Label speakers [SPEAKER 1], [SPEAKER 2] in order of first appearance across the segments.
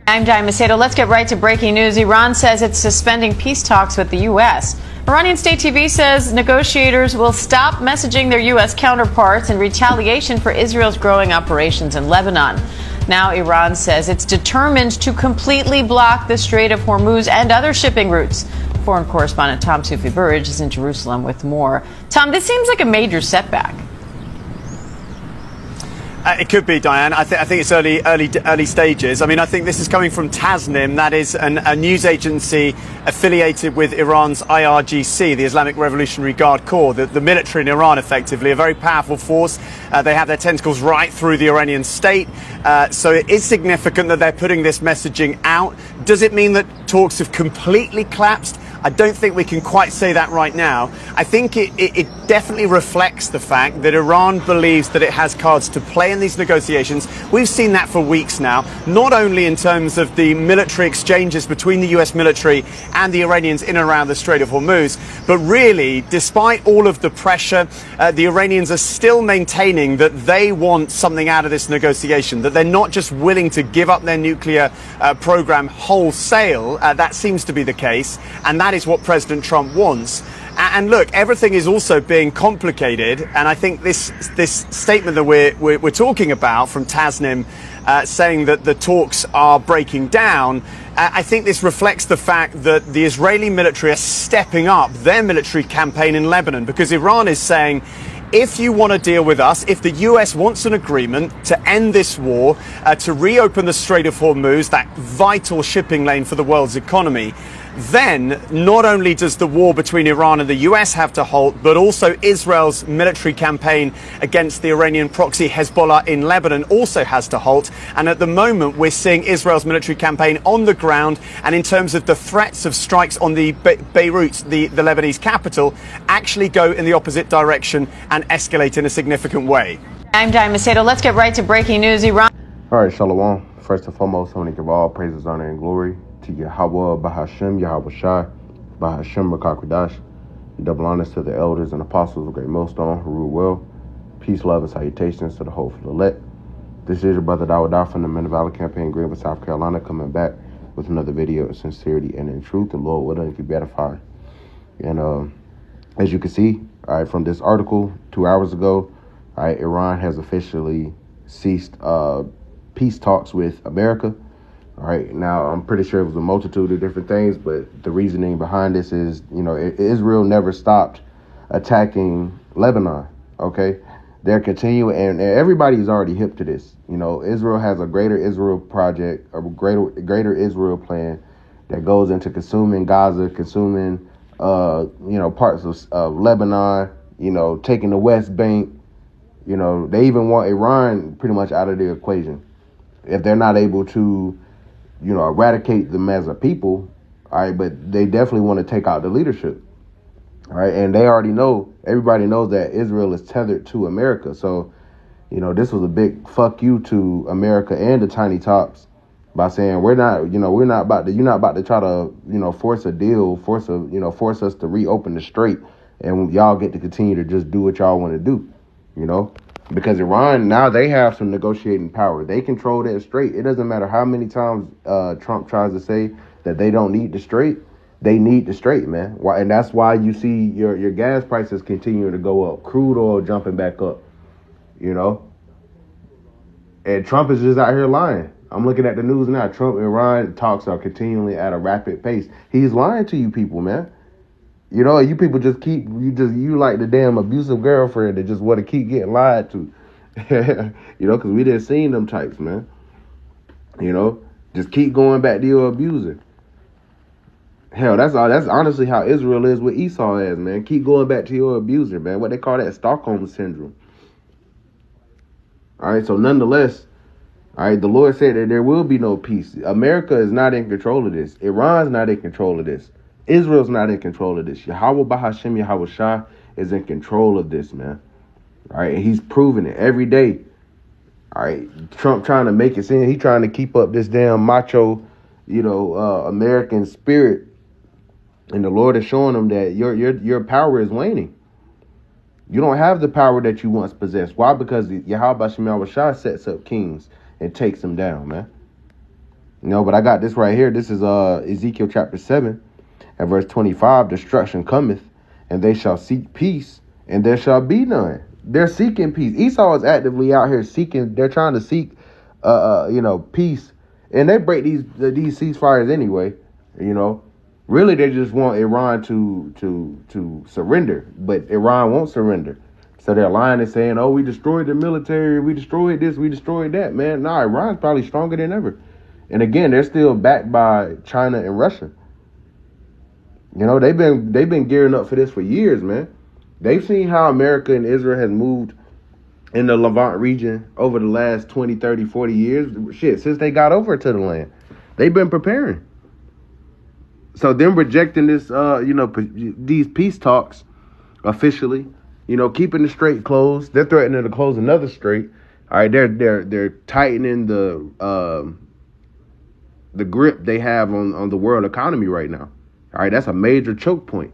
[SPEAKER 1] I'm Diane Macedo. Let's get right to breaking news. Iran says it's suspending peace talks with the U.S. Iranian state TV says negotiators will stop messaging their U.S. counterparts in retaliation for Israel's growing operations in Lebanon. Now Iran says it's determined to completely block the Strait of Hormuz and other shipping routes. Foreign correspondent Tom Soufi-Burridge is in Jerusalem with more. Tom, this seems like a major setback.
[SPEAKER 2] It could be, Diane. I think it's early stages. I mean, I think this is coming from Tasnim, that is a news agency affiliated with Iran's IRGC, the Islamic Revolutionary Guard Corps, the military in Iran, effectively, a very powerful force. They have their tentacles right through the Iranian state. So it is significant that they're putting this messaging out. Does it mean that talks have completely collapsed? I don't think we can quite say that right now. I think it definitely reflects the fact that Iran believes that it has cards to play in these negotiations. We've seen that for weeks now, not only in terms of the military exchanges between the US military and the Iranians in and around the Strait of Hormuz, but really, despite all of the pressure, the Iranians are still maintaining that they want something out of this negotiation, that they're not just willing to give up their nuclear program wholesale. That seems to be the case, and that is what President Trump wants. And look, everything is also being complicated, and I think this statement that we're talking about from Tasnim, saying that the talks are breaking down, I think this reflects the fact that the Israeli military are stepping up their military campaign in Lebanon, because Iran is saying, if you want to deal with us, if the US wants an agreement to end this war, to reopen the Strait of Hormuz, that vital shipping lane for the world's economy, then not only does the war between Iran and the US have to halt, but also Israel's military campaign against the Iranian proxy Hezbollah in Lebanon also has to halt. And at the moment, we're seeing Israel's military campaign on the ground, and in terms of the threats of strikes on the Beirut, the Lebanese capital, actually go in the opposite direction and escalate in a significant way.
[SPEAKER 1] I'm Diane Macedo. Let's get right to breaking news. Iran.
[SPEAKER 3] All right, Shalom. First and foremost, I want to give all praises, honor, and glory to Yahweh, Bahashem, Yahweh Shai, Bahashem, Rakakwadash. Double honors to the elders and apostles of Great Millstone who rule well. Peace, love, and salutations to the hopeful elect. This is your brother Dawodah from the Men of Valor campaign, Greenville, South Carolina, coming back with another video of sincerity and in truth. The Lord will if you be edified. And as you can see, all right, from this article 2 hours ago, all right, Iran has officially ceased peace talks with America. All right, now I'm pretty sure it was a multitude of different things, but the reasoning behind this is, Israel never stopped attacking Lebanon. Okay, they're continuing, and everybody's already hip to this. Israel has a Greater Israel project, a greater Israel plan that goes into consuming Gaza, consuming parts of Lebanon, taking the West Bank. They even want Iran pretty much out of the equation if they're not able to eradicate them as a people, all right, but they definitely want to take out the leadership, all right, and they already know, everybody knows that Israel is tethered to America, so, this was a big fuck you to America and the tiny tots by saying, you're not about to try to, force a deal, force us to reopen the strait, and y'all get to continue to just do what y'all want to do, Because Iran, now they have some negotiating power. They control that strait. It doesn't matter how many times Trump tries to say that they don't need the strait. They need the strait, man. And that's why you see your gas prices continuing to go up. Crude oil jumping back up, And Trump is just out here lying. I'm looking at the news now. Trump and Iran talks are continually at a rapid pace. He's lying to you people, man. You people just you like the damn abusive girlfriend that just want to keep getting lied to. Because we didn't seen them types, man. Just keep going back to your abuser. Hell, that's honestly how Israel is with Esau is, man. Keep going back to your abuser, man. What they call that, Stockholm syndrome. All right, so nonetheless, all right, the Lord said that there will be no peace. America is not in control of this. Iran's not in control of this. Israel's not in control of this. Yahweh Bahashem, Yahweh Shai is in control of this, man. All right, and he's proving it every day. All right, Trump trying to make it seem he's trying to keep up this damn macho, American spirit, and the Lord is showing him that your power is waning. You don't have the power that you once possessed. Why? Because Yahweh Bahashem, Yahweh Shai sets up kings and takes them down, man. But I got this right here. This is Ezekiel chapter 7 and verse 25. Destruction cometh, and they shall seek peace, and there shall be none. They're seeking peace. Esau is actively out here seeking. They're trying to seek, peace, and they break these ceasefires anyway. Really, they just want Iran to surrender, but Iran won't surrender. So they're lying and saying, "Oh, we destroyed the military, we destroyed this, we destroyed that." Man, nah, Iran's probably stronger than ever. And again, they're still backed by China and Russia. They've been gearing up for this for years, man. They've seen how America and Israel has moved in the Levant region over the last 20, 30, 40 years. Shit, since they got over to the land. They've been preparing. So them rejecting this, these peace talks officially, keeping the strait closed. They're threatening to close another strait. All right, they're tightening the grip they have on the world economy right now. All right, that's a major choke point.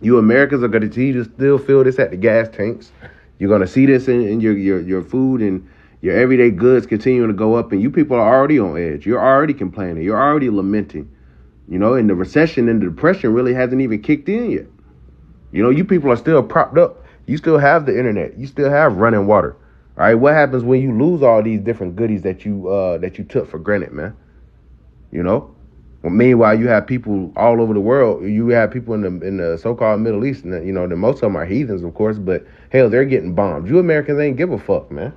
[SPEAKER 3] You Americans are going to continue to still feel this at the gas tanks. You're going to see this in your food and your everyday goods continuing to go up, and you people are already on edge. You're already complaining. You're already lamenting. And the recession and the depression really hasn't even kicked in yet. You people are still propped up. You still have the internet. You still have running water. All right, what happens when you lose all these different goodies that you took for granted, man? Well, meanwhile, you have people all over the world. You have people in the so-called Middle East, and the most of them are heathens, of course. But hell, they're getting bombed. You Americans ain't give a fuck, man.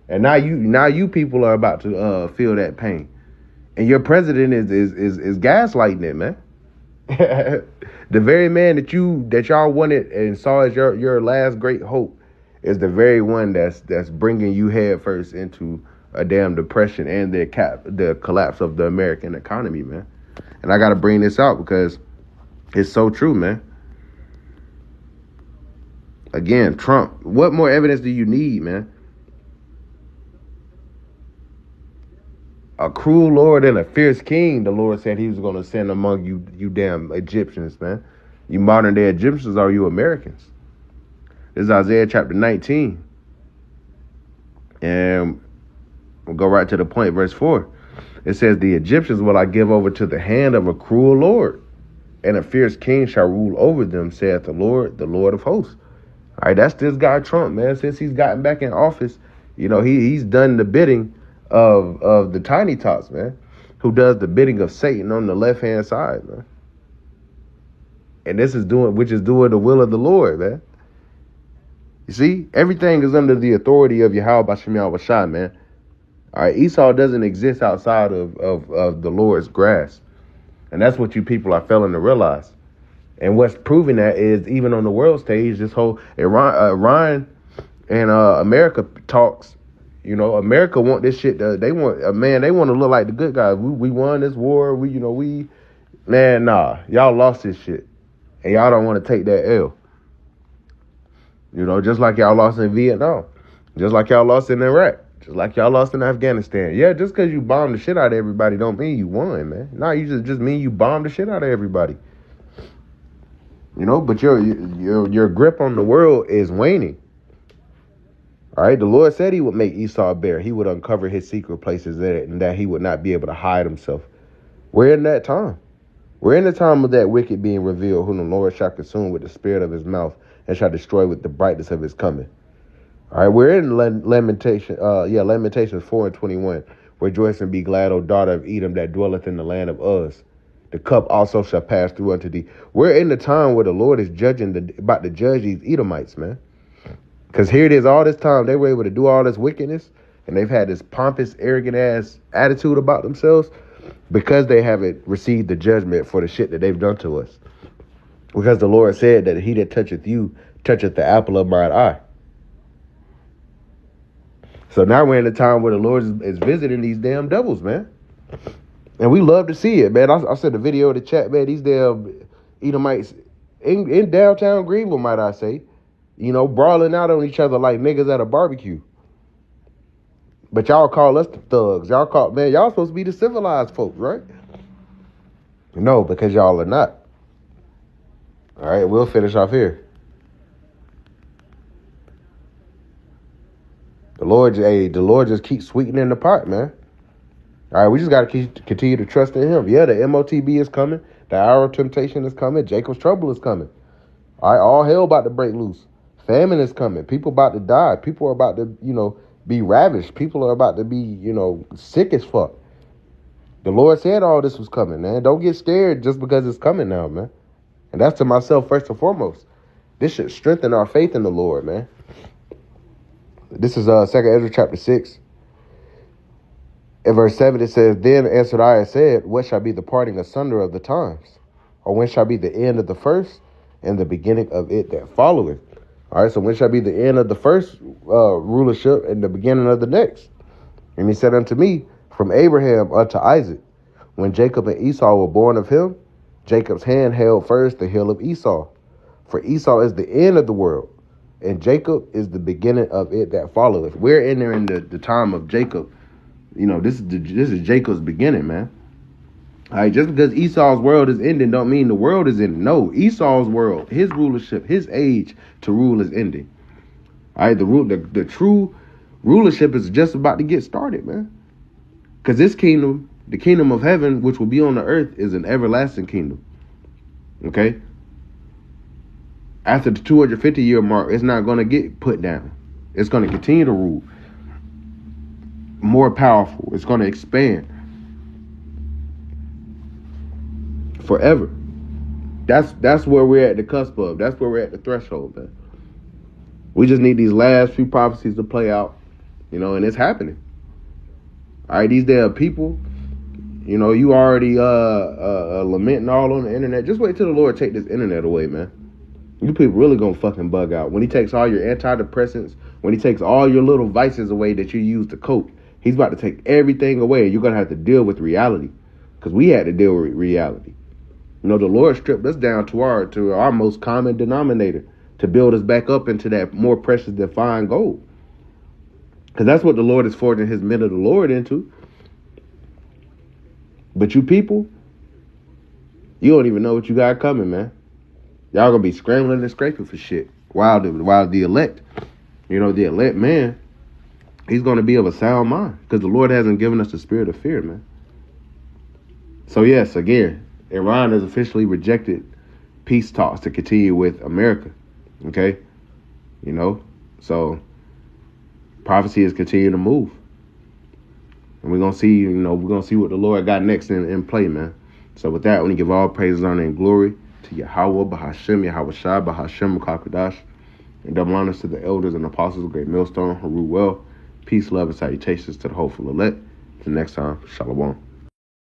[SPEAKER 3] And now you people are about to feel that pain. And your president is gaslighting it, man. The very man that y'all wanted and saw as your last great hope is the very one that's bringing you head first into a damn depression and the collapse of the American economy, man. And I got to bring this out because it's so true, man. Again, Trump, what more evidence do you need, man? A cruel Lord and a fierce king, the Lord said he was going to send among you damn Egyptians, man. You modern day Egyptians, are you Americans? This is Isaiah chapter 19. And we'll go right to the point, verse 4. It says, the Egyptians will I give over to the hand of a cruel Lord, and a fierce king shall rule over them, saith the Lord of hosts. All right, that's this guy Trump, man. Since he's gotten back in office, he's done the bidding of the tiny tots, man, who does the bidding of Satan on the left-hand side, man. And which is doing the will of the Lord, man. You see, everything is under the authority of Yahweh B'Shem Yahushua, man. All right, Esau doesn't exist outside of the Lord's grasp. And that's what you people are failing to realize. And what's proving that is even on the world stage, this whole Iran and America talks. America want this shit. They want to look like the good guys. We won this war. Nah, y'all lost this shit, and y'all don't want to take that L. Just like y'all lost in Vietnam, just like y'all lost in Iraq, just like y'all lost in Afghanistan. Yeah, just because you bombed the shit out of everybody don't mean you won, man. Nah, you just mean you bombed the shit out of everybody. But your grip on the world is waning. All right, the Lord said he would make Esau bare. He would uncover his secret places and that he would not be able to hide himself. We're in that time. We're in the time of that wicked being revealed, whom the Lord shall consume with the spirit of his mouth and shall destroy with the brightness of his coming. All right, we're in Lamentations 4:21. Rejoice and be glad, O daughter of Edom, that dwelleth in the land of Uz. The cup also shall pass through unto thee. We're in the time where the Lord is about to judge these Edomites, man. Because here it is, all this time, they were able to do all this wickedness, and they've had this pompous, arrogant-ass attitude about themselves because they haven't received the judgment for the shit that they've done to us. Because the Lord said that he that toucheth you, toucheth the apple of mine eye. So now we're in the time where the Lord is visiting these damn devils, man. And we love to see it, man. I sent a video in the chat, man. These damn Edomites in downtown Greenville, might I say, brawling out on each other like niggas at a barbecue. But y'all call us the thugs. Y'all supposed to be the civilized folks, right? No, because y'all are not. All right, we'll finish off here. The Lord just keeps sweetening the pot, man. All right, we just got to continue to trust in him. Yeah, the MOTB is coming. The hour of temptation is coming. Jacob's trouble is coming. All right, all hell about to break loose. Famine is coming. People about to die. People are about to, be ravished. People are about to be, sick as fuck. The Lord said all this was coming, man. Don't get scared just because it's coming now, man. And that's to myself first and foremost. This should strengthen our faith in the Lord, man. This is 2 Ezra chapter 6. In verse 7, it says, Then answered I and said, What shall be the parting asunder of the times? Or when shall be the end of the first and the beginning of it that followeth? All right, so when shall be the end of the first rulership and the beginning of the next? And he said unto me, From Abraham unto Isaac, when Jacob and Esau were born of him, Jacob's hand held first the heel of Esau. For Esau is the end of the world, and Jacob is the beginning of it that followeth. We're entering the time of Jacob. This is Jacob's beginning, man. All right, just because Esau's world is ending don't mean the world is ending. No, Esau's world, his rulership, his age to rule is ending. All right, the true rulership is just about to get started, man. Because this kingdom, the kingdom of heaven, which will be on the earth, is an everlasting kingdom. Okay? After the 250-year mark, it's not going to get put down. It's going to continue to rule. More powerful. It's going to expand. Forever. That's where we're at the cusp of. That's where we're at the threshold, man. We just need these last few prophecies to play out, and it's happening. All right, these damn people, you already lamenting all on the internet. Just wait till the Lord take this internet away, man. You people really gonna fucking bug out. When he takes all your antidepressants, when he takes all your little vices away that you use to cope, he's about to take everything away, and you're gonna have to deal with reality. Because we had to deal with reality. The Lord stripped us down to our most common denominator to build us back up into that more precious than fine gold. Because that's what the Lord is forging his men of the Lord into. But you people, you don't even know what you got coming, man. Y'all gonna be scrambling and scraping for shit. While the elect, the elect man, he's gonna be of a sound mind. Because the Lord hasn't given us the spirit of fear, man. So yes, again, Iran has officially rejected peace talks to continue with America. Okay? So prophecy is continuing to move. And we're gonna see, what the Lord got next in play, man. So with that, I want to give all praises, honor, and glory to Yahweh, Bahashem, Yahweh Shai, Bahashem, Makakwadash, and double honors to the elders and apostles of Great Millstone, who rule well. Peace, love, and salutations to the hopeful elect. Till next time, Shalom.